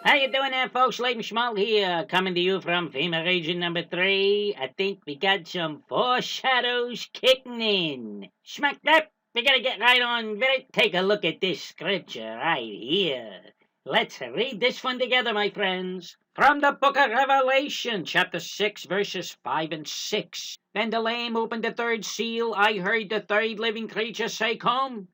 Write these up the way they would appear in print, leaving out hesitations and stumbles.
How you doing there, folks? Leighton Schmal here, coming to you from FEMA Region number 3. I think we got some foreshadows kicking in. Smack that! We gotta get right on with it. Take a look at this scripture right here. Let's read this one together, my friends. From the book of Revelation, chapter 6, verses 5 and 6. Then the Lamb opened the third seal. I heard the third living creature say, "Come."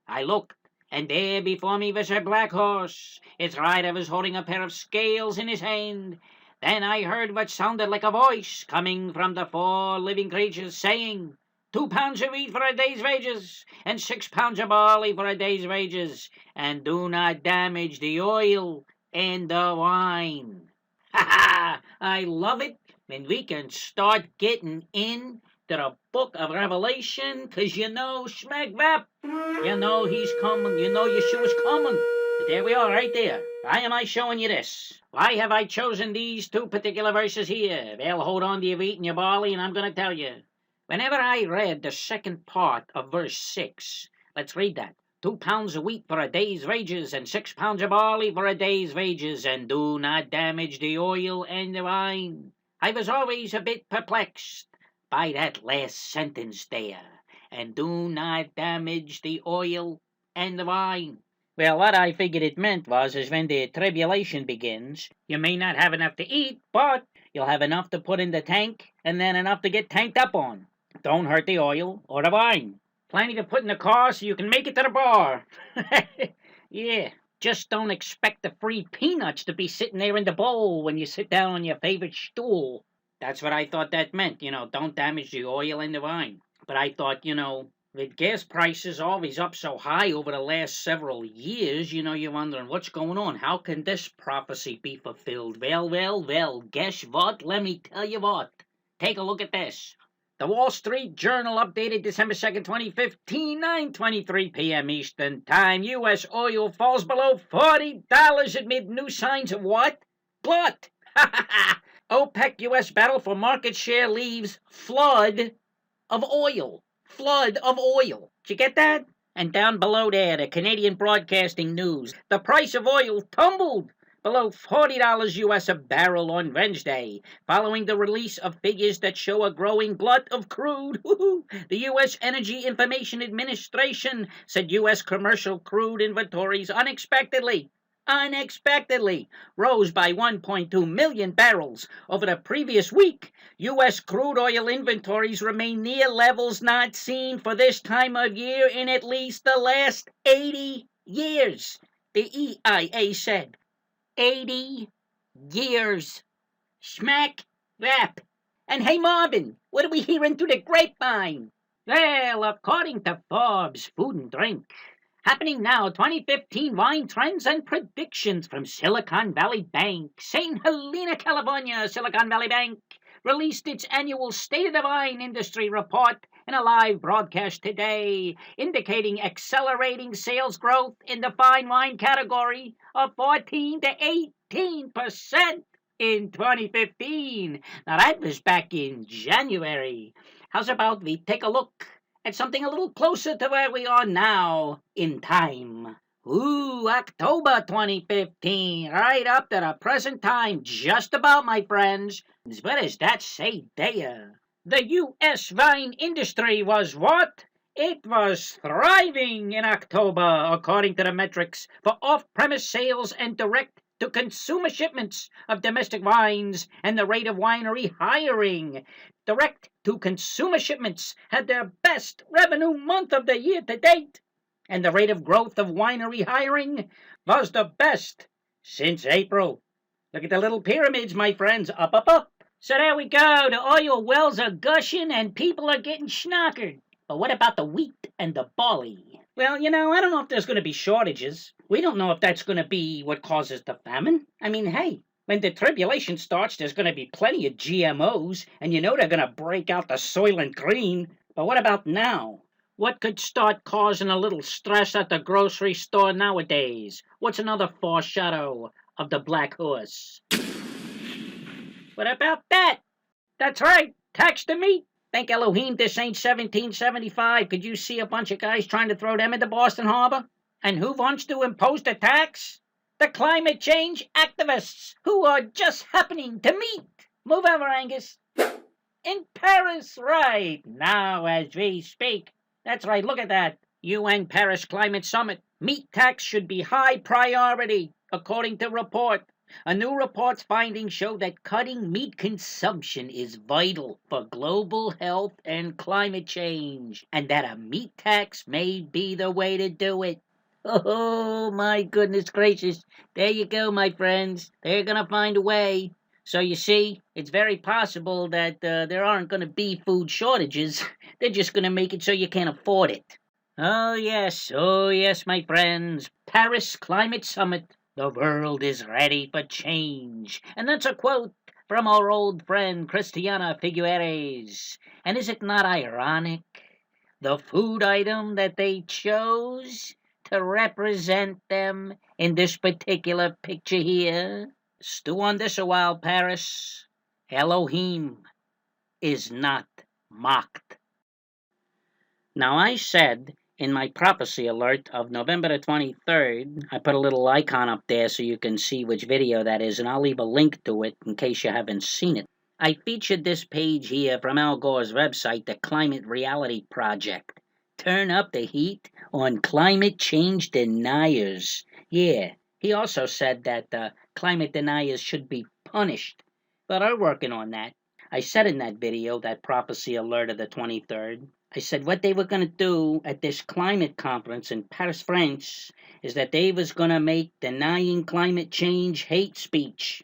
I looked, and there before me was a black horse. Its rider was holding a pair of scales in his hand. Then I heard what sounded like a voice coming from the 4 living creatures, saying, 2 pounds of wheat for a day's wages, and 6 pounds of barley for a day's wages, and do not damage the oil and the wine. Ha ha! I love it when we can start getting in to the book of Revelation, 'cause smack vap, he's coming, Yeshua's coming. But there we are, right there. Why am I showing you this? Why have I chosen these 2 particular verses here? Well, hold on to your wheat and your barley, and I'm going to tell you. Whenever I read the second part of verse 6, let's read that. 2 pounds of wheat for a day's wages, and 6 pounds of barley for a day's wages, and do not damage the oil and the wine. I was always a bit perplexed by that last sentence there, and do not damage the oil and the wine. Well, what I figured it meant is when the tribulation begins, you may not have enough to eat, but you'll have enough to put in the tank, and then enough to get tanked up on. Don't hurt the oil or the wine. Plenty to put in the car so you can make it to the bar. Yeah, just don't expect the free peanuts to be sitting there in the bowl when you sit down on your favorite stool. That's what I thought that meant, don't damage the oil and the wine. But I thought, with gas prices always up so high over the last several years, you're wondering what's going on. How can this prophecy be fulfilled? Well, guess what? Let me tell you what. Take a look at this. The Wall Street Journal updated December 2nd, 2015, 9:23 p.m. Eastern Time. U.S. oil falls below $40 amid new signs of what? Glut. OPEC U.S. battle for market share leaves flood of oil. Flood of oil. Did you get that? And down below there, the Canadian Broadcasting News. The price of oil tumbled below $40 U.S. a barrel on Wednesday, following the release of figures that show a growing glut of crude. The U.S. Energy Information Administration said U.S. commercial crude inventories unexpectedly rose by 1.2 million barrels over the previous week. U.S. crude oil inventories remain near levels not seen for this time of year in at least the last 80 years, the EIA said. 80 years. Smack rap. And hey, Marvin, what are we hearing through the grapevine? Well, according to Forbes Food and Drink, happening now, 2015 wine trends and predictions from Silicon Valley Bank. St. Helena, California, Silicon Valley Bank released its annual State of the Wine Industry report in a live broadcast today, indicating accelerating sales growth in the fine wine category of 14 to 18% in 2015. Now, that was back in January. How's about we take a look at something a little closer to where we are now in time? October 2015, right up to the present time, just about, my friends. What does that say there? The U.S. wine industry was what? It was thriving in October, according to the metrics for off-premise sales and direct-to-consumer shipments of domestic wines and the rate of winery hiring. Direct-to-consumer shipments had their best revenue month of the year to date, and the rate of growth of winery hiring was the best since April. Look at the little pyramids, my friends, up. So there we go, the oil wells are gushing and people are getting schnockered. But what about the wheat and the barley? Well, I don't know if there's going to be shortages. We don't know if that's going to be what causes the famine. I mean, hey, when the tribulation starts, there's going to be plenty of GMOs, and they're going to break out the Soylent Green. But what about now? What could start causing a little stress at the grocery store nowadays? What's another foreshadow of the black horse? What about that? That's right, tax the meat. Thank Elohim this ain't 1775. Could you see a bunch of guys trying to throw them into Boston Harbor? And who wants to impose the tax? the climate change activists who are just happening to meet. Move over, Angus. In Paris, right now as we speak. That's right, look at that. UN Paris Climate Summit. Meat tax should be high priority, according to report. A new report's findings show that cutting meat consumption is vital for global health and climate change, and that a meat tax may be the way to do it. Oh, my goodness gracious. There you go, my friends. They're going to find a way. So you see, it's very possible that there aren't going to be food shortages. They're just going to make it so you can't afford it. Oh yes, my friends. Paris Climate Summit. The world is ready for change. And that's a quote from our old friend Christiana Figueres. And is it not ironic? The food item that they chose to represent them in this particular picture here. Stew on this a while, Paris. Elohim is not mocked. Now, I said in my prophecy alert of November the 23rd, I put a little icon up there so you can see which video that is, and I'll leave a link to it in case you haven't seen it. I featured this page here from Al Gore's website, the Climate Reality Project. Turn up the heat on climate change deniers. Yeah, he also said that climate deniers should be punished, but are working on that. I said in that video, that prophecy alert of the 23rd, I said what they were going to do at this climate conference in Paris, France, is that they was going to make denying climate change hate speech.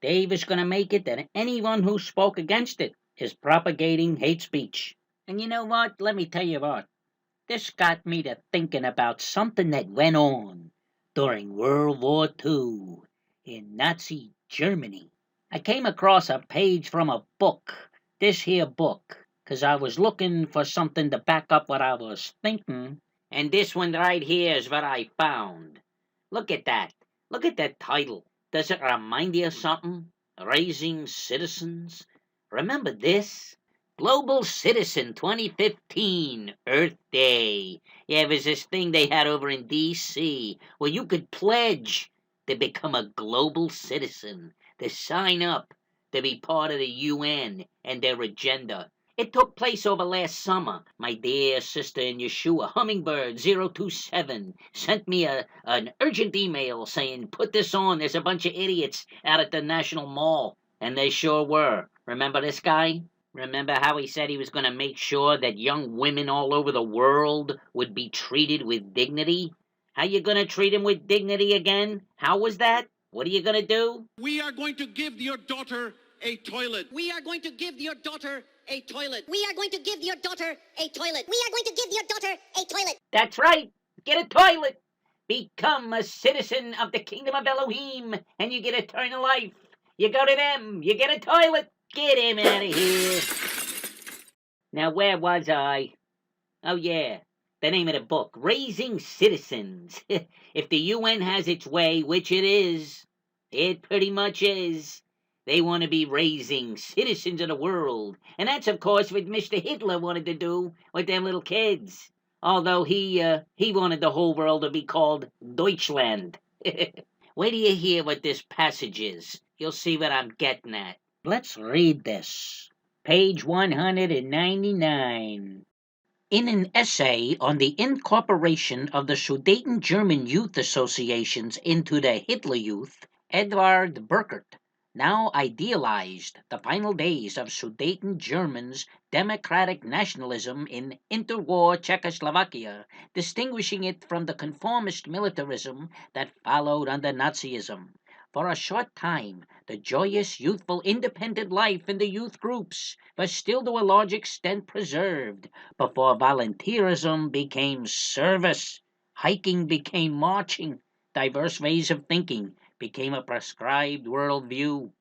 They was going to make it that anyone who spoke against it is propagating hate speech. And you know what? Let me tell you what. This got me to thinking about something that went on during World War II in Nazi Germany. I came across a page from a book, this here book, 'cause I was looking for something to back up what I was thinking, and this one right here is what I found. Look at that. Look at that title. Does it remind you of something? Raising Citizens? Remember this? Global Citizen 2015, Earth Day. Yeah, it was this thing they had over in D.C. where you could pledge to become a global citizen, to sign up, to be part of the UN and their agenda. It took place over last summer. My dear sister in Yeshua, Hummingbird027, sent me an urgent email saying, put this on, there's a bunch of idiots out at the National Mall. And they sure were. Remember this guy? Remember how he said he was going to make sure that young women all over the world would be treated with dignity? How you going to treat them with dignity again? How was that? What are you going to do? We are going to give your daughter a toilet. We are going to give your daughter a toilet. We are going to give your daughter a toilet. We are going to give your daughter a toilet. That's right. Get a toilet. Become a citizen of the kingdom of Elohim, and you get eternal life. You go to them. You get a toilet. Get him out of here. Now, where was I? Oh, yeah. The name of the book, Raising Citizens. If the UN has its way, which it pretty much is, they want to be raising citizens of the world. And that's, of course, what Mr. Hitler wanted to do with them little kids. Although he wanted the whole world to be called Deutschland. Wait till you hear what this passage is. You'll see what I'm getting at. Let's read this. Page 199. In an essay on the incorporation of the Sudeten German Youth Associations into the Hitler Youth, Edward Burkert now idealized the final days of Sudeten Germans' democratic nationalism in interwar Czechoslovakia, distinguishing it from the conformist militarism that followed under Nazism. For a short time, the joyous, youthful, independent life in the youth groups was still to a large extent preserved, before volunteerism became service, hiking became marching, diverse ways of thinking became a prescribed worldview.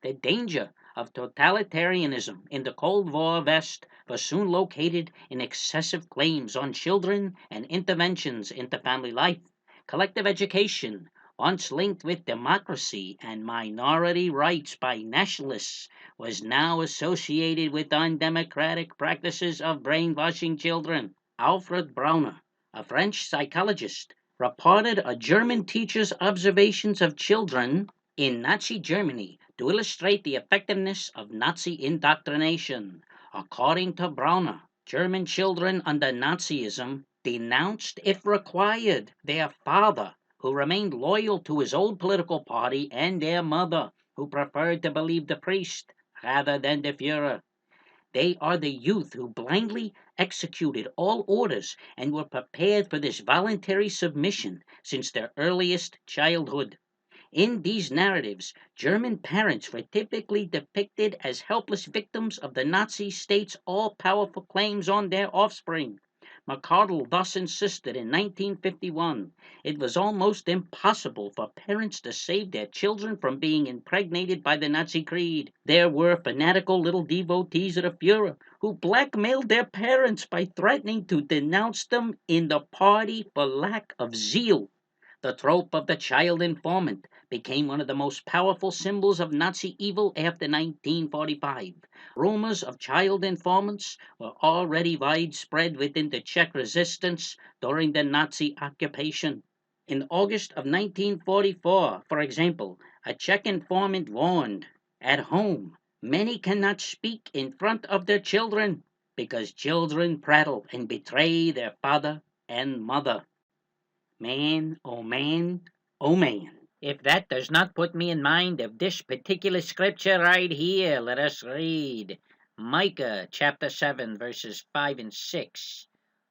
The danger of totalitarianism in the Cold War West was soon located in excessive claims on children and interventions into family life. Collective education, once linked with democracy and minority rights by nationalists, was now associated with undemocratic practices of brainwashing children. Alfred Brauner, a French psychologist, reported a German teacher's observations of children in Nazi Germany to illustrate the effectiveness of Nazi indoctrination. According to Brauner, German children under Nazism denounced, if required, their father, who remained loyal to his old political party, and their mother, who preferred to believe the priest rather than the Führer. They are the youth who blindly executed all orders and were prepared for this voluntary submission since their earliest childhood. In these narratives, German parents were typically depicted as helpless victims of the Nazi state's all-powerful claims on their offspring. McCardle thus insisted in 1951 it was almost impossible for parents to save their children from being impregnated by the Nazi creed. There were fanatical little devotees of the Führer who blackmailed their parents by threatening to denounce them in the party for lack of zeal. The trope of the child informant became one of the most powerful symbols of Nazi evil after 1945. Rumors of child informants were already widespread within the Czech resistance during the Nazi occupation. In August of 1944, for example, a Czech informant warned, "At home, many cannot speak in front of their children because children prattle and betray their father and mother." Man, oh man, oh man. If that does not put me in mind of this particular scripture right here, let us read. Micah chapter 7, verses 5 and 6.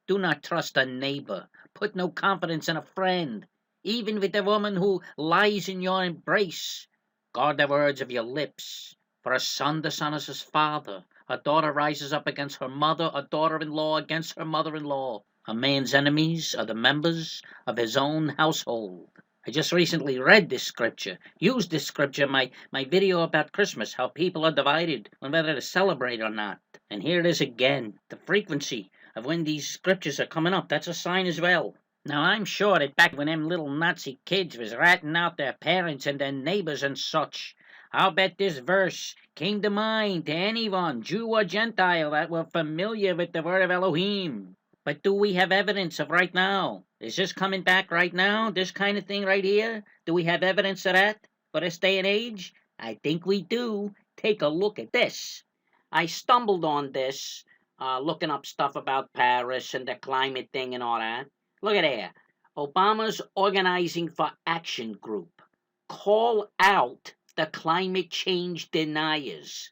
Do not trust a neighbor. Put no confidence in a friend, even with the woman who lies in your embrace. Guard the words of your lips. For a son dishonors his father. A daughter rises up against her mother, a daughter-in-law against her mother-in-law. A man's enemies are the members of his own household. I just recently read this scripture, used this scripture in my video about Christmas, how people are divided on whether to celebrate or not. And here it is again, the frequency of when these scriptures are coming up. That's a sign as well. Now, I'm sure that back when them little Nazi kids was ratting out their parents and their neighbors and such, I'll bet this verse came to mind to anyone, Jew or Gentile, that were familiar with the word of Elohim. But do we have evidence of right now? Is this coming back right now? This kind of thing right here? Do we have evidence of that for this day and age? I think we do. Take a look at this. I stumbled on this, looking up stuff about Paris and the climate thing and all that. Look at there. Obama's organizing for action group. Call out the climate change deniers.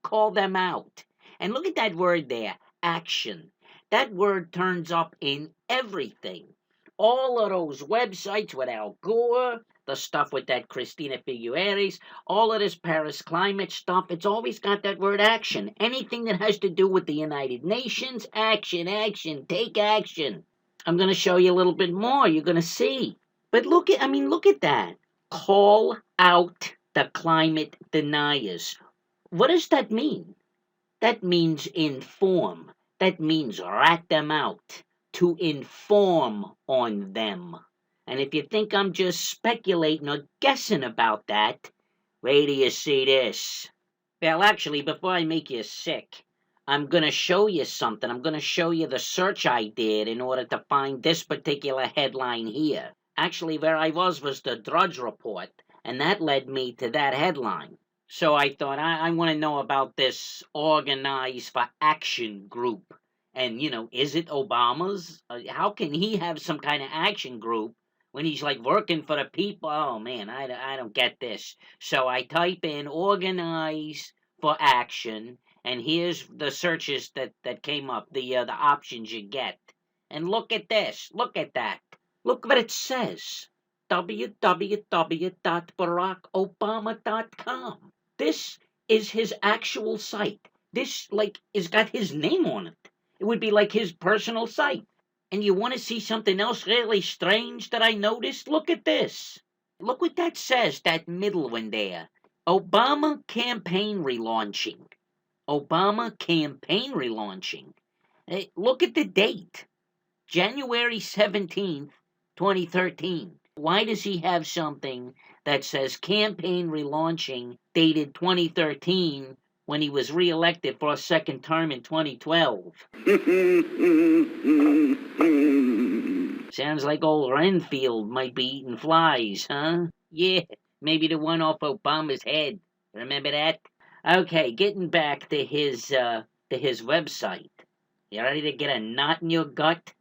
Call them out. And look at that word there, action. That word turns up in everything. All of those websites with Al Gore, the stuff with that Christina Figueres, all of this Paris climate stuff, it's always got that word action. Anything that has to do with the United Nations, action, action, take action. I'm going to show you a little bit more. You're going to see. But look at that. Call out the climate deniers. What does that mean? That means inform. That means rat them out, to inform on them. And if you think I'm just speculating or guessing about that, wait till you see this. Well, actually, before I make you sick, I'm going to show you something. I'm going to show you the search I did in order to find this particular headline here. Actually, where I was the Drudge Report, and that led me to that headline. So I thought, I want to know about this Organized for Action group. And, is it Obama's? How can he have some kind of action group when he's like working for the people? Oh, man, I don't get this. So I type in Organized for Action, and here's the searches that came up, the options you get. And look at this. Look at that. Look what it says. www.barackobama.com. This is his actual site. This, has got his name on it. It would be like his personal site. And you want to see something else really strange that I noticed? Look at this. Look what that says, that middle one there. Obama campaign relaunching. Obama campaign relaunching. Hey, look at the date. January 17th, 2013. Why does he have something that says campaign relaunching dated 2013 when he was reelected for a second term in 2012? Sounds like old Renfield might be eating flies, huh? Yeah, maybe the one off Obama's head. Remember that? Okay, getting back to his website. You ready to get a knot in your gut?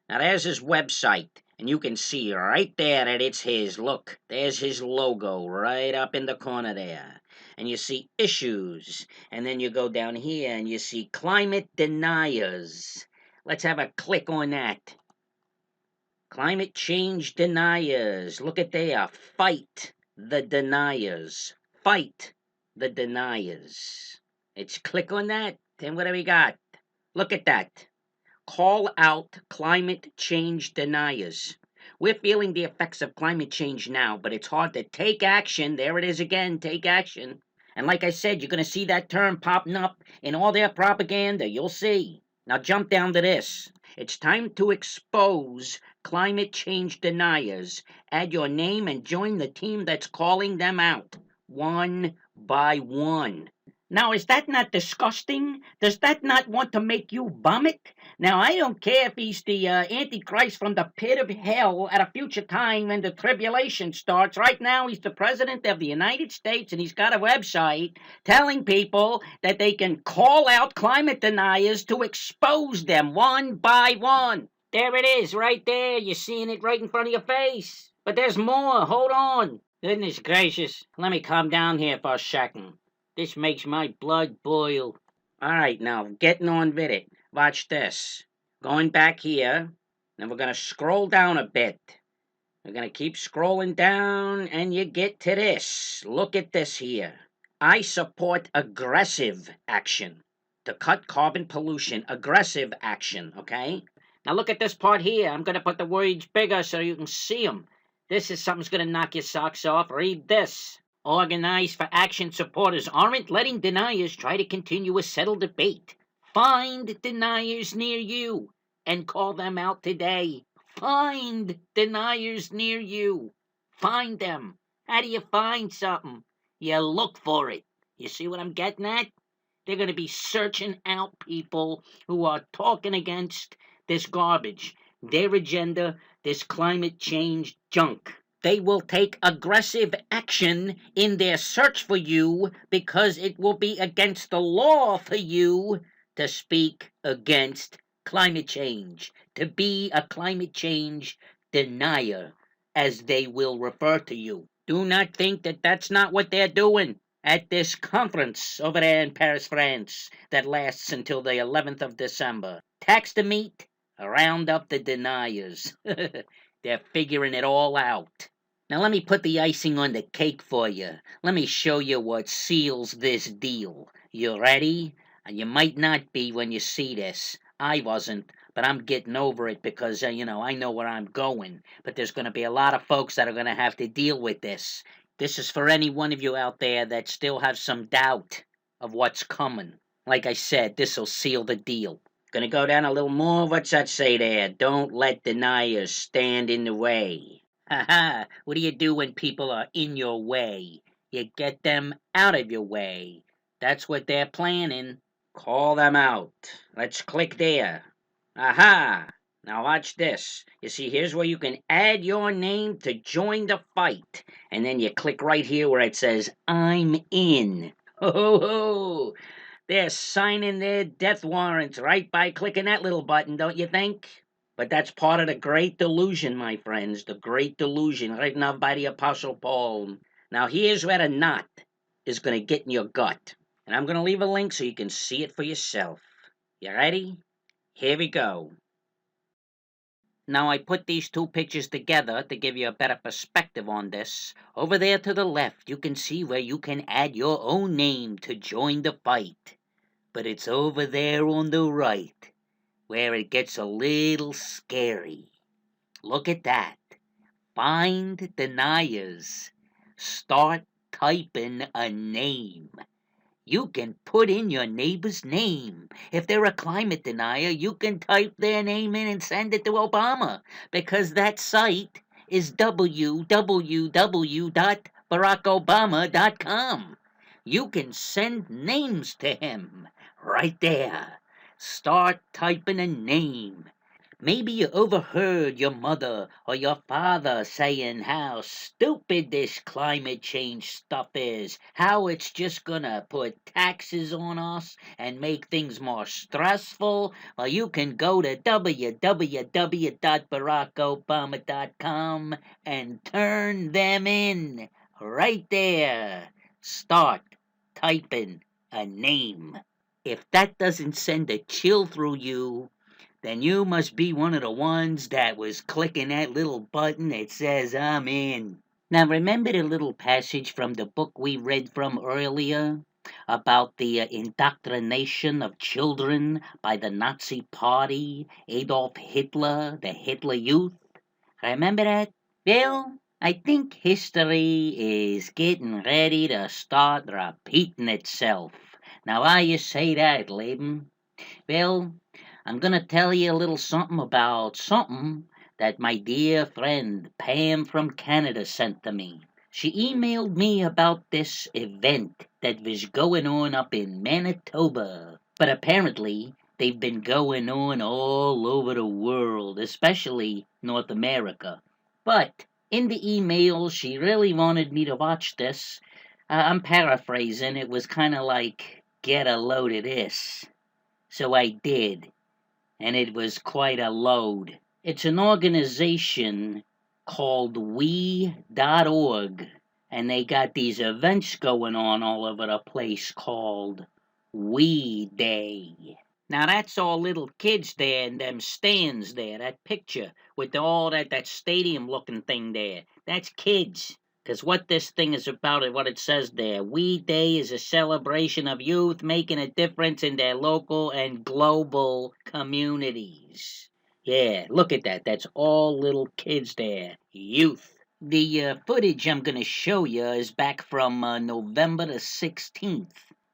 Now there's his website, and you can see right there that it's his. Look, there's his logo right up in the corner there. And you see issues, and then you go down here and you see climate deniers. Let's have a click on that. Climate change deniers. Look at there. Fight the deniers. Fight the deniers. Let's click on that. And what do we got? Look at that. Call out climate change deniers. We're feeling the effects of climate change now, but it's hard to take action. There it is again, take action. And like I said, you're going to see that term popping up in all their propaganda. You'll see. Now jump down to this. It's time to expose climate change deniers. Add your name and join the team that's calling them out, one by one. Now, is that not disgusting? Does that not want to make you vomit? Now, I don't care if he's the Antichrist from the pit of hell at a future time when the tribulation starts. Right now, he's the President of the United States, and he's got a website telling people that they can call out climate deniers to expose them one by one. There it is, right there. You're seeing it right in front of your face. But there's more. Hold on. Goodness gracious. Let me calm down here for a second. This makes my blood boil. All right, now, getting on with it. Watch this. Going back here, and we're going to scroll down a bit. We're going to keep scrolling down, and you get to this. Look at this here. I support aggressive action to cut carbon pollution. Aggressive action, okay? Now look at this part here. I'm going to put the words bigger so you can see them. This is something's going to knock your socks off. Read this. Organized for Action supporters aren't letting deniers try to continue a settled debate. Find deniers near you and call them out today. Find deniers near you. Find them. How do you find something? You look for it. You see what I'm getting at? They're going to be searching out people who are talking against this garbage, their agenda, this climate change junk. They will take aggressive action in their search for you because it will be against the law for you to speak against climate change, to be a climate change denier, as they will refer to you. Do not think that that's not what they're doing at this conference over there in Paris, France, that lasts until the 11th of December. Tax the meat, round up the deniers. They're figuring it all out. Now let me put the icing on the cake for you. Let me show you what seals this deal. You ready? You might not be when you see this. I wasn't, but I'm getting over it because, I know where I'm going. But there's going to be a lot of folks that are going to have to deal with this. This is for any one of you out there that still have some doubt of what's coming. Like I said, this'll seal the deal. Gonna go down a little more. What's that say there? Don't let deniers stand in the way. Ha! What do you do when people are in your way? You get them out of your way. That's what they're planning. Call them out. Let's click there. Aha! Now watch this. You see, here's where you can add your name to join the fight. And then you click right here where it says, I'm in. Ho, ho, ho! They're signing their death warrants right by clicking that little button, don't you think? But that's part of the great delusion, my friends. The great delusion written up by the Apostle Paul. Now here's where the knot is going to get in your gut. And I'm going to leave a link so you can see it for yourself. You ready? Here we go. Now I put these two pictures together to give you a better perspective on this. Over there to the left, you can see where you can add your own name to join the fight. But it's over there on the right where it gets a little scary. Look at that. Find deniers. Start typing a name. You can put in your neighbor's name. If they're a climate denier, you can type their name in and send it to Obama, because that site is www.barackobama.com. You can send names to him right there. Start typing a name. Maybe you overheard your mother or your father saying how stupid this climate change stuff is, how it's just gonna put taxes on us and make things more stressful. Well, you can go to www.barackobama.com and turn them in right there. Start typing a name. If that doesn't send a chill through you, then you must be one of the ones that was clicking that little button that says I'm in. Now remember the little passage from the book we read from earlier about the indoctrination of children by the Nazi Party, Adolf Hitler, the Hitler Youth? Remember that? Well, I think history is getting ready to start repeating itself. Now, why you say that, Leben? Well, I'm gonna tell you a little something about something that my dear friend Pam from Canada sent to me. She emailed me about this event that was going on up in Manitoba. But apparently, they've been going on all over the world, especially North America. But in the email, she really wanted me to watch this. I'm paraphrasing. It was kind of like, get a load of this. So I did, and it was quite a load. It's an organization called we.org, and they got these events going on all over the place called We Day. Now that's all little kids there in them stands there, that picture with all that stadium looking thing there. That's kids. Because what this thing is about and what it says there, We Day is a celebration of youth making a difference in their local and global communities. Yeah, look at that. That's all little kids there. Youth. The footage I'm going to show you is back from November the 16th.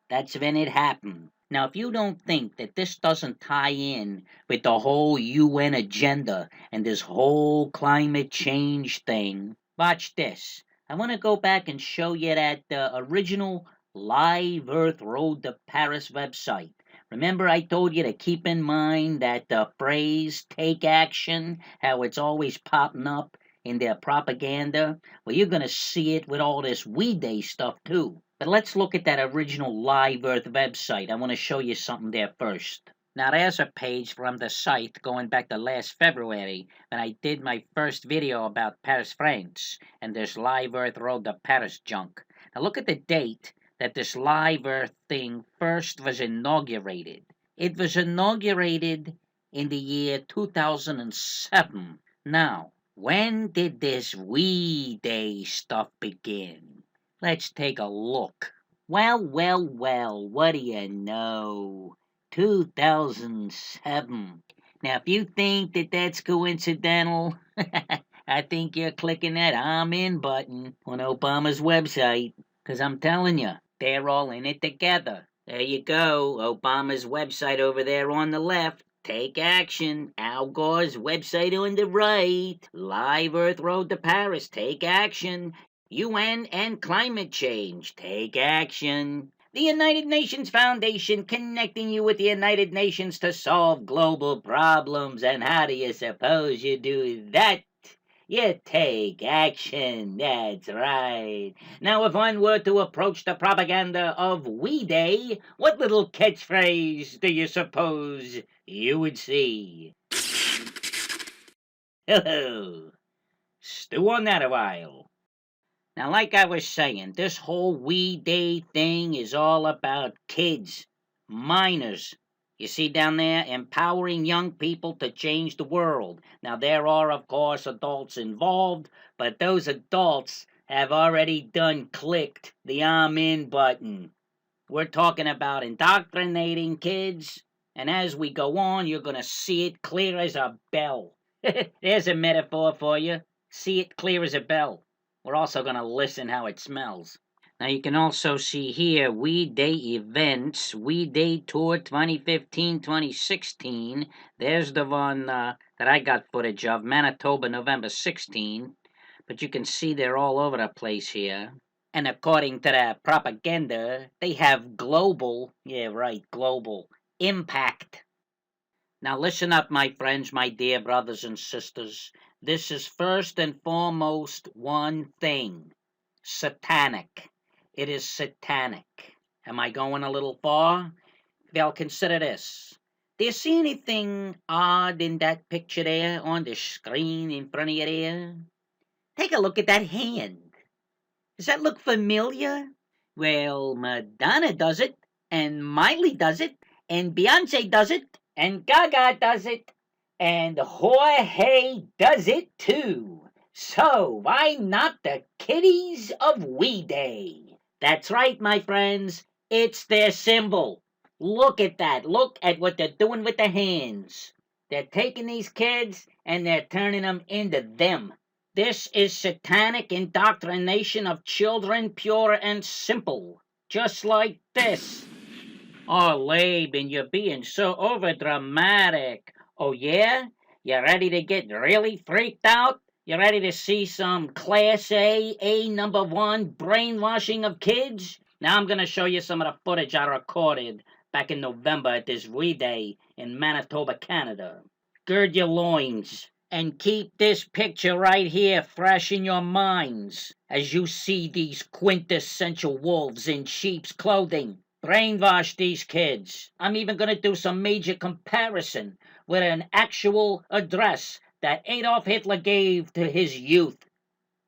That's when it happened. Now, if you don't think that this doesn't tie in with the whole UN agenda and this whole climate change thing, watch this. I want to go back and show you that original Live Earth Road to Paris website. Remember I told you to keep in mind that the phrase take action, how it's always popping up in their propaganda? Well, you're going to see it with all this We Day stuff too. But let's look at that original Live Earth website. I want to show you something there first. Now, there's a page from the site going back to last February when I did my first video about Paris, France, and this Live Earth Road to Paris junk. Now, look at the date that this Live Earth thing first was inaugurated. It was inaugurated in the year 2007. Now, when did this We Day stuff begin? Let's take a look. Well, what do you know? 2007. Now, if you think that that's coincidental, I think you're clicking that I'm in button on Obama's website. Because I'm telling you, they're all in it together. There you go, Obama's website over there on the left. Take action. Al Gore's website on the right. Live Earth Road to Paris. Take action. UN and climate change. Take action. The United Nations Foundation connecting you with the United Nations to solve global problems. And how do you suppose you do that? You take action. That's right. Now, if one were to approach the propaganda of We Day, what little catchphrase do you suppose you would see? Hello. Stew on that a while. Now, like I was saying, this whole We Day thing is all about kids, minors. You see down there, empowering young people to change the world. Now, there are, of course, adults involved, but those adults have already done clicked the I'm in button. We're talking about indoctrinating kids, and as we go on, you're going to see it clear as a bell. There's a metaphor for you. See it clear as a bell. We're also going to listen how it smells. Now you can also see here We Day events, We Day Tour 2015-2016. There's the one that I got footage of, Manitoba, November 16. But you can see they're all over the place here. And according to the propaganda, they have global, global impact. Now listen up, my friends, my dear brothers and sisters. This is first and foremost one thing. Satanic. It is satanic. Am I going a little far? Well, consider this. Do you see anything odd in that picture there on the screen in front of you there? Take a look at that hand. Does that look familiar? Well, Madonna does it, and Miley does it, and Beyonce does it, and Gaga does it, and Jorge does it too. So why not the kiddies of We Day? That's right, my friends. It's their symbol. Look at that. Look at what they're doing with their hands. They're taking these kids and they're turning them into them. This is satanic indoctrination of children, pure and simple. Just like this. Oh, Laban, you're being so overdramatic. Oh, yeah? You ready to get really freaked out? You ready to see some Class A number 1 brainwashing of kids? Now I'm going to show you some of the footage I recorded back in November at this V-Day in Manitoba, Canada. Gird your loins and keep this picture right here fresh in your minds as you see these quintessential wolves in sheep's clothing. Brainwash these kids. I'm even going to do some major comparison with an actual address that Adolf Hitler gave to his youth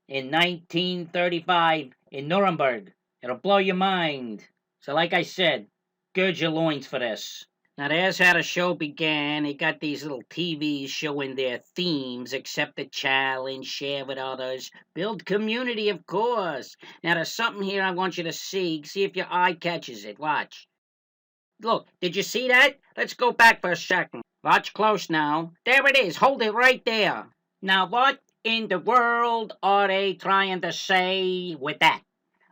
in 1935 in Nuremberg. It'll blow your mind. So like I said, gird your loins for this. Now there's how the show began. They got these little TVs showing their themes: accept the challenge, share with others, build community, of course. Now there's something here I want you to see. See if your eye catches it. Watch. Look, did you see that? Let's go back for a second. Watch close now. There it is. Hold it right there. Now what in the world are they trying to say with that?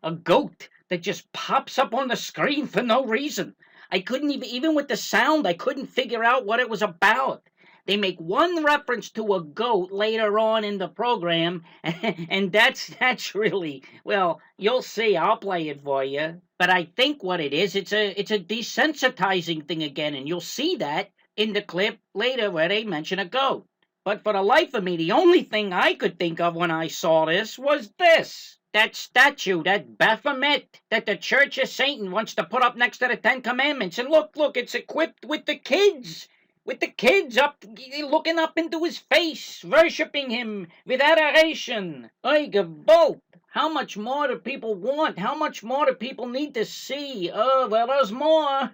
A goat that just pops up on the screen for no reason. I couldn't even with the sound, I couldn't figure out what it was about. They make one reference to a goat later on in the program, and that's really, well, you'll see. I'll play it for you. But I think what it is, it's a desensitizing thing again, and you'll see that in the clip later where they mention a goat. But for the life of me, the only thing I could think of when I saw this was this. That statue, that Baphomet, that the Church of Satan wants to put up next to the Ten Commandments. And look, it's equipped with the kids. With the kids up, looking up into his face, worshipping him with adoration. I Gewalt. How much more do people want? How much more do people need to see? Oh, well, there's more.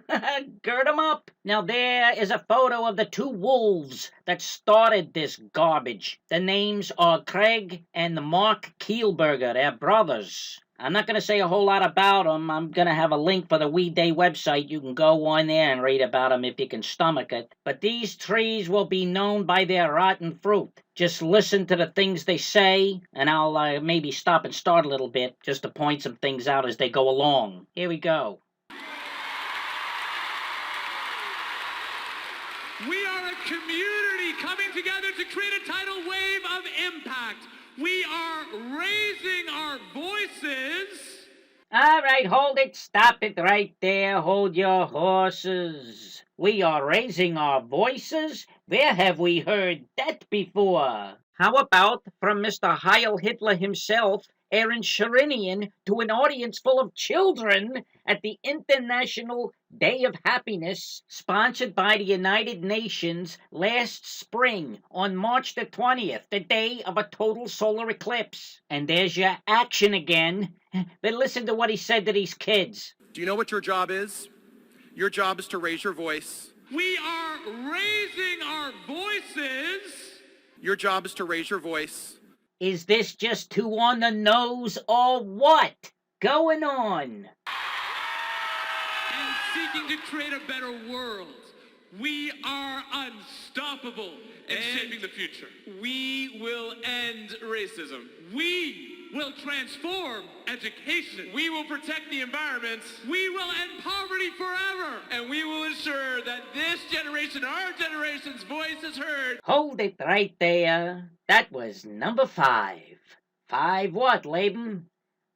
Gird 'em up. Now, there is a photo of the two wolves that started this garbage. The names are Craig and Mark Kielberger. They're brothers. I'm not going to say a whole lot about them. I'm going to have a link for the We Day website. You can go on there and read about them if you can stomach it. But these trees will be known by their rotten fruit. Just listen to the things they say, and I'll maybe stop and start a little bit just to point some things out as they go along. Here we go. We are a community coming together to create a tidal wave of impact. We are raising our voices. All right, hold it. Stop it right there. Hold your horses. We are raising our voices? Where have we heard that before? How about from Mr. Heil Hitler himself, Aaron Sharinian, to an audience full of children at the International Day of Happiness, sponsored by the United Nations last spring on March the 20th, the day of a total solar eclipse. And there's your action again. But listen to what he said to these kids. Do you know what your job is? Your job is to raise your voice. We are raising our voices. Your job is to raise your voice. Is this just too on the nose or what? Going on. And seeking to create a better world. We are unstoppable in shaping the future. We will end racism. We will transform education. We will protect the environment. We will end poverty forever. And we will ensure that this generation, our generation's voice is heard. Hold it right there. That was number 5. 5 what, Laban?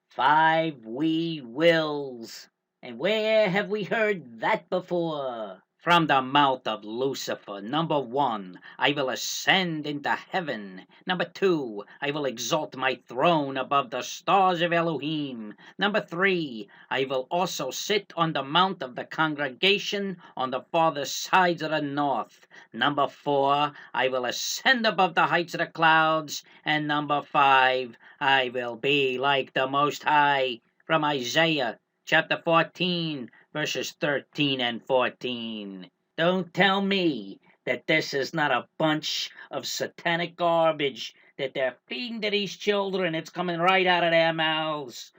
5 we wills. And where have we heard that before? from the mouth of Lucifer. Number 1, I will ascend into heaven. Number 2, I will exalt my throne above the stars of Elohim. Number 3, I will also sit on the mount of the congregation on the farthest sides of the north. Number 4, I will ascend above the heights of the clouds. And number 5, I will be like the Most High. From Isaiah chapter 14, verses 13 and 14. Don't tell me that this is not a bunch of satanic garbage that they're feeding to these children. It's coming right out of their mouths.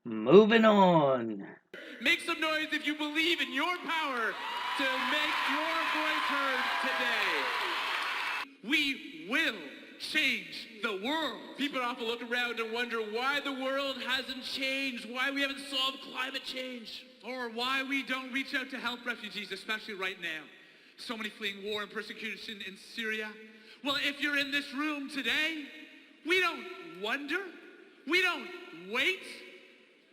Moving on. Make some noise if you believe in your power to make your voice heard today. We will change the world. People often look around and wonder why the world hasn't changed, why we haven't solved climate change, or why we don't reach out to help refugees, especially right now. So many fleeing war and persecution in Syria. Well, if you're in this room today, we don't wonder. We don't wait.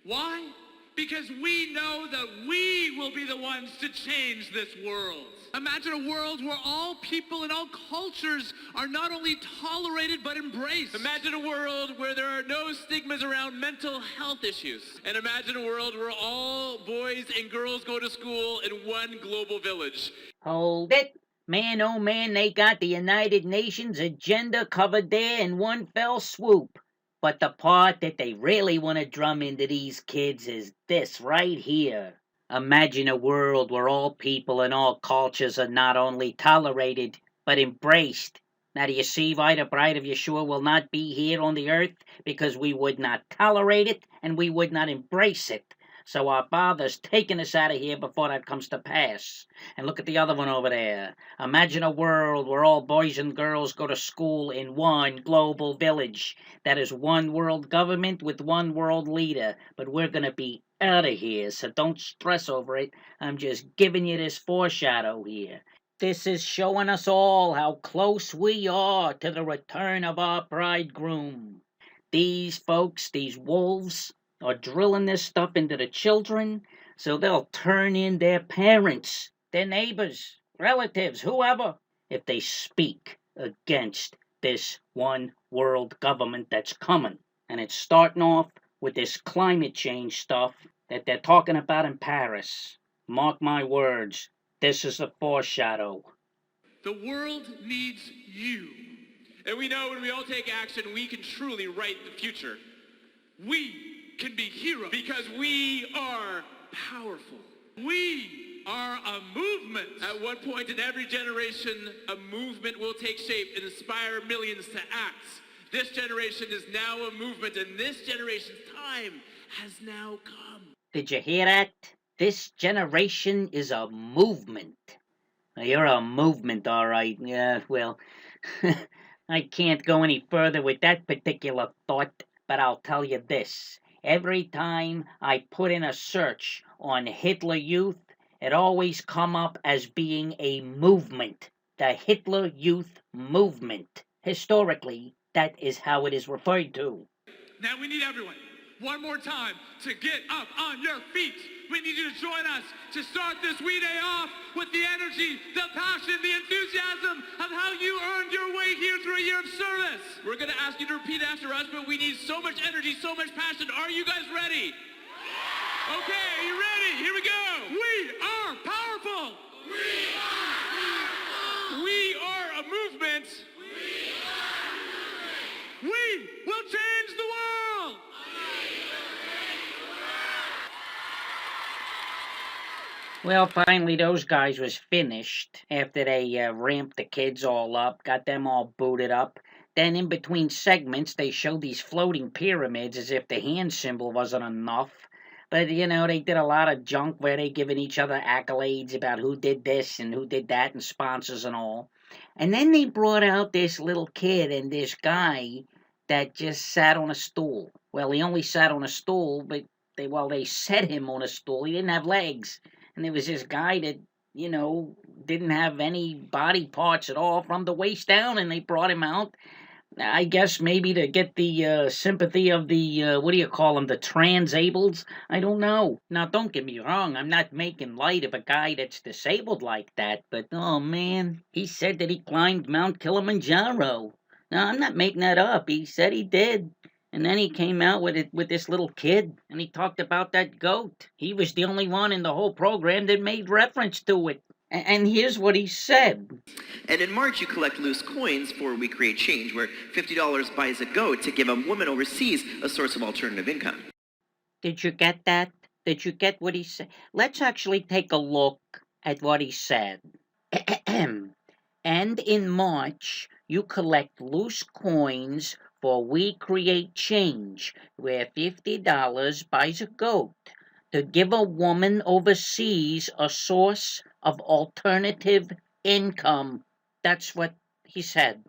Why? Because we know that we will be the ones to change this world. Imagine a world where all people and all cultures are not only tolerated but embraced. Imagine a world where there are no stigmas around mental health issues. And imagine a world where all boys and girls go to school in one global village. Hold it. Man, oh man, they got the United Nations agenda covered there in one fell swoop. But the part that they really want to drum into these kids is this right here. Imagine a world where all people and all cultures are not only tolerated, but embraced. Now do you see why the bride of Yeshua will not be here on the earth? Because we would not tolerate it, and we would not embrace it. So our Father's taking us out of here before that comes to pass. And look at the other one over there. Imagine a world where all boys and girls go to school in one global village. That is one world government with one world leader. But we're going to be out of here, so don't stress over it. I'm just giving you this foreshadow here. This is showing us all how close we are to the return of our bridegroom. These folks, these wolves, are drilling this stuff into the children so they'll turn in their parents, their neighbors, relatives, whoever, if they speak against this one world government that's coming. And it's starting off with this climate change stuff that they're talking about in Paris. Mark my words, this is a foreshadow. The world needs you. And we know when we all take action, we can truly write the future. We can be heroes. Because we are powerful. We are a movement. At one point in every generation, a movement will take shape and inspire millions to act. This generation is now a movement, and this generation's time has now come. Did you hear that? This generation is a movement. You're a movement, all right. Yeah, well, I can't go any further with that particular thought, but I'll tell you this. Every time I put in a search on Hitler Youth, it always come up as being a movement. The Hitler Youth Movement. Historically, that is how it is referred to. Now we need everyone, one more time, to get up on your feet. We need you to join us to start this We Day off with the energy, the passion, the enthusiasm of how you earned your way here through a year of service. We're going to ask you to repeat after us, but we need so much energy, so much passion. Are you guys ready? Okay, are you ready? Here we go. We are powerful. We are powerful. We are a movement. We are a movement. We will change the world. Well, finally, those guys was finished after they ramped the kids all up, got them all booted up. Then in between segments, they showed these floating pyramids as if the hand symbol wasn't enough. But, you know, they did a lot of junk where they giving each other accolades about who did this and who did that and sponsors and all. And then they brought out this little kid and this guy that just sat on a stool. Well, he only sat on a stool, but they set him on a stool. He didn't have legs. And there was this guy that, you know, didn't have any body parts at all from the waist down, and they brought him out. I guess maybe to get the sympathy of the, what do you call them, the transables? I don't know. Now, don't get me wrong, I'm not making light of a guy that's disabled like that, but oh man, he said that he climbed Mount Kilimanjaro. Now, I'm not making that up. He said he did. And then he came out with it with this little kid, and he talked about that goat. He was the only one in the whole program that made reference to it. And here's what he said. And in March, you collect loose coins for We Create Change, where $50 buys a goat to give a woman overseas a source of alternative income. Did you get that? Did you get what he said? Let's actually take a look at what he said. And in March, you collect loose coins for We Create Change, where $50 buys a goat to give a woman overseas a source of alternative income. That's what he said.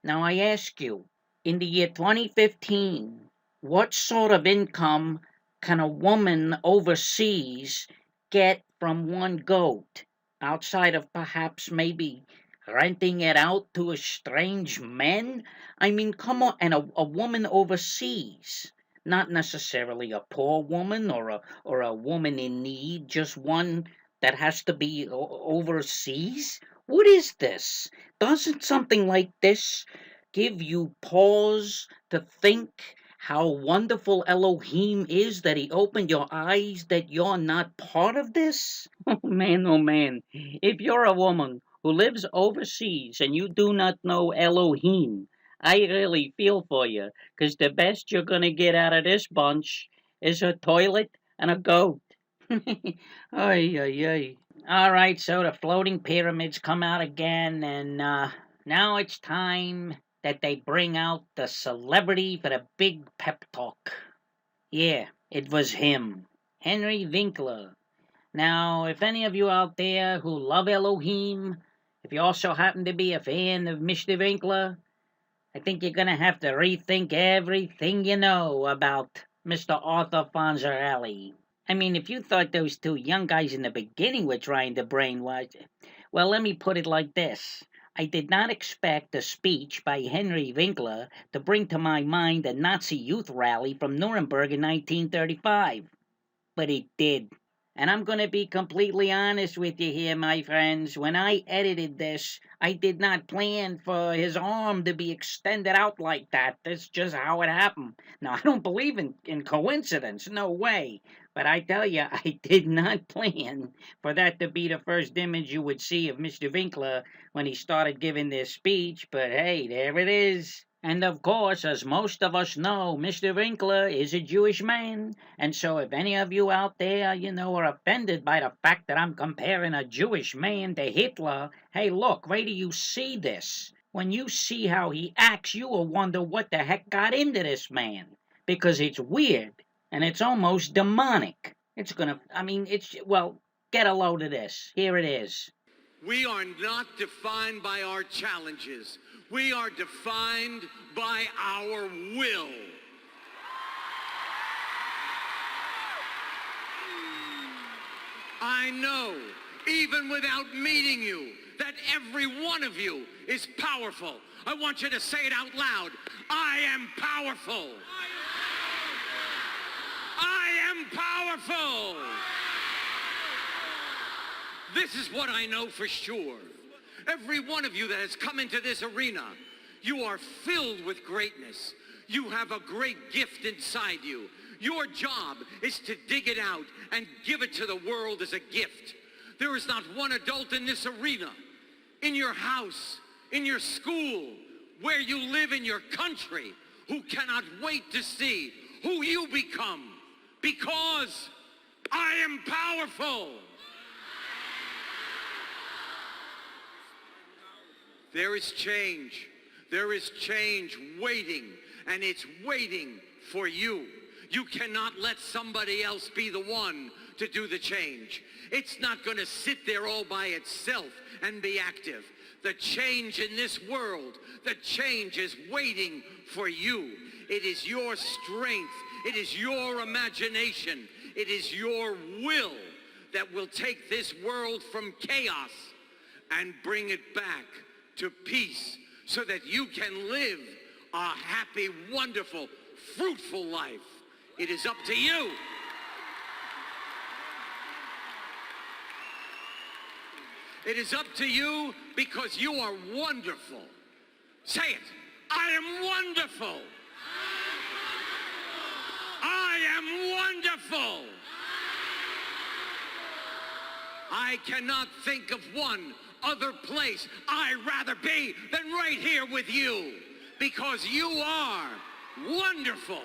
Now I ask you, in the year 2015, what sort of income can a woman overseas get from one goat, outside of perhaps maybe renting it out to estranged men? I mean, come on, and a woman overseas. Not necessarily a poor woman or a woman in need, just one that has to be overseas. What is this? Doesn't something like this give you pause to think how wonderful Elohim is, that he opened your eyes, that you're not part of this? Oh man, if you're a woman who lives overseas and you do not know Elohim, I really feel for you, 'cause the best you're gonna get out of this bunch is a toilet and a goat. Ay, ay, ay. All right, so the floating pyramids come out again, and now it's time that they bring out the celebrity for the big pep talk. Yeah, it was him, Henry Winkler. Now, if any of you out there who love Elohim, if you also happen to be a fan of Mr. Winkler, I think you're going to have to rethink everything you know about Mr. Arthur Fonzarelli. I mean, if you thought those two young guys in the beginning were trying to brainwash, well, let me put it like this. I did not expect a speech by Henry Winkler to bring to my mind a Nazi youth rally from Nuremberg in 1935. But it did. And I'm going to be completely honest with you here, my friends. When I edited this, I did not plan for his arm to be extended out like that. That's just how it happened. Now, I don't believe in coincidence. No way. But I tell you, I did not plan for that to be the first image you would see of Mr. Winkler when he started giving this speech. But hey, there it is. And of course, as most of us know, Mr. Winkler is a Jewish man. And so if any of you out there, are offended by the fact that I'm comparing a Jewish man to Hitler, hey, look, wait till you see this. When you see how he acts, you will wonder what the heck got into this man. Because it's weird, and it's almost demonic. Get a load of this. Here it is. We are not defined by our challenges. We are defined by our will. I know, even without meeting you, that every one of you is powerful. I want you to say it out loud. I am powerful. I am powerful. This is what I know for sure. Every one of you that has come into this arena, you are filled with greatness. You have a great gift inside you. Your job is to dig it out and give it to the world as a gift. There is not one adult in this arena, in your house, in your school, where you live in your country, who cannot wait to see who you become, because I am powerful. There is change. There is change waiting, and it's waiting for you. You cannot let somebody else be the one to do the change. It's not going to sit there all by itself and be active. The change in this world, the change is waiting for you. It is your strength. It is your imagination. It is your will that will take this world from chaos and bring it back to peace, so that you can live a happy, wonderful, fruitful life. It is up to you. It is up to you because you are wonderful. Say it. I am wonderful. I am wonderful. I cannot think of one other place I'd rather be than right here with you, because you are wonderful.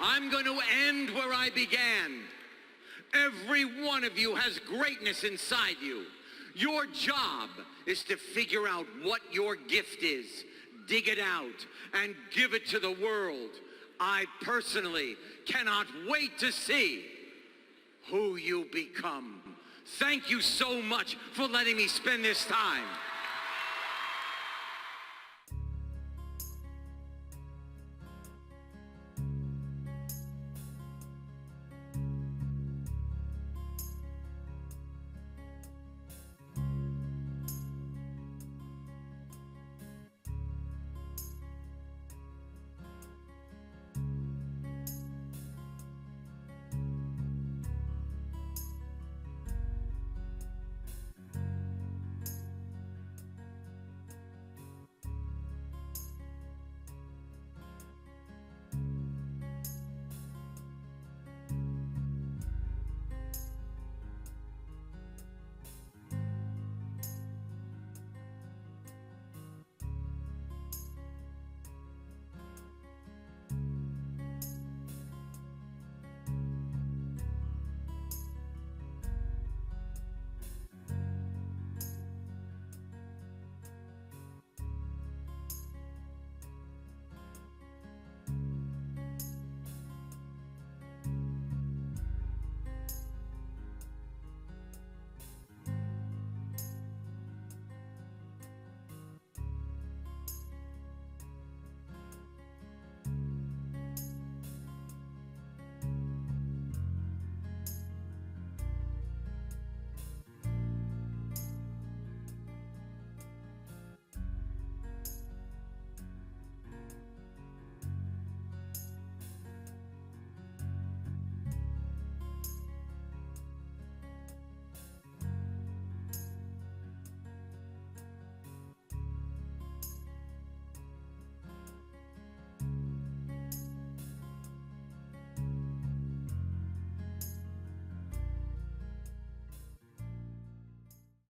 I'm going to end where I began. Every one of you has greatness inside you. Your job is to figure out what your gift is, dig it out, and give it to the world. I personally cannot wait to see who you become. Thank you so much for letting me spend this time.